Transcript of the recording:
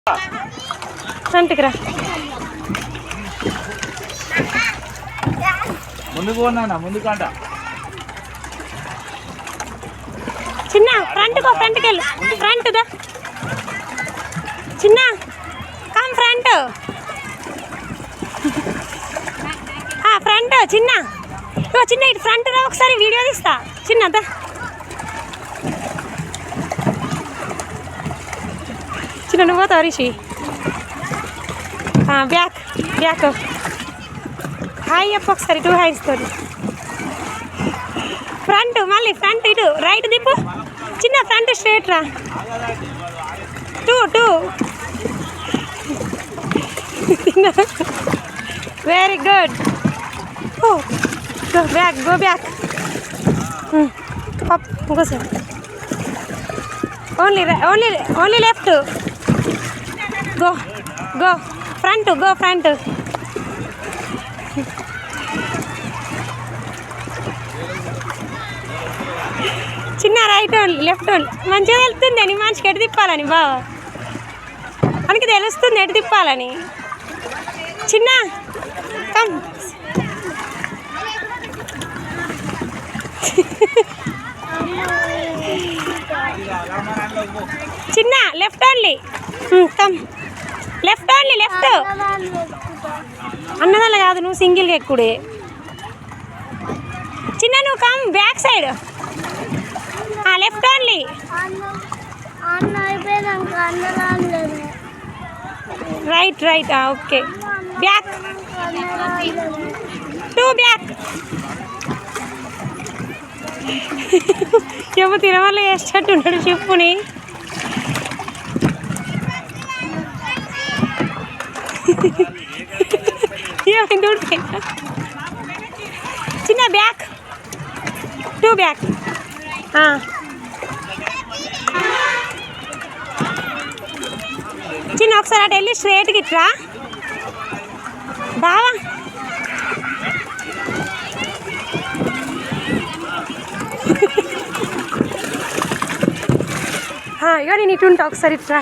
ఫ్రంట్కి రా. ముందుకు ముందుకు అంట చిన్న ఫ్రంట్కి వెళ్ళు. ఫ్రంట్ దా చిన్న, కమ్ ఫ్రంట్. ఫ్రంట్ చిన్న, చిన్న ఇటు ఫ్రంట్ రా, ఒకసారి వీడియో తీస్తా. చిన్నదా చిన్న, నువ్వు పోతావు రిషి. Back back. హాయ్ చెప్పు ఒకసారి, 2 హ్యాండ్స్ తోటి. ఫ్రంట్, మళ్ళీ ఫ్రంట్ ఇటు రైట్ దిప్పు. చిన్న ఫ్రంట్ స్ట్రైట్ రా. 2 very good. Go back, go back. ఇంకోసారి. Only left. Go go front, go front. చిన్న రైట్ ఓన్లీ, లెఫ్ట్ ఓన్లీ. మంచిగా తెలుస్తుంది అని మనిషికి ఎటు తిప్పాలని. బావా మనకి తెలుస్తుంది ఎటు తిప్పాలని. చిన్న కమ్. చిన్న left only. Come left only, left. అన్నదాన్ని కాదు, నువ్వు సింగిల్గా ఎక్కుడే. చిన్న నువ్వు come back side. Left only. Right right. Okay back. 2 back. చెప్పు తిరుమల వేసేటట్టున్నాడు చెప్పుని. ఏమైంది ఊడిపోయిందా? చిన్న బ్యాక్, 2 బ్యాక్. చిన్న ఒకసారి అటు వెళ్ళి స్ట్రేట్కి ఇట్రా బావా. ఇక నేను ఇటు ఉంటా, ఒకసారి ఇట్రా.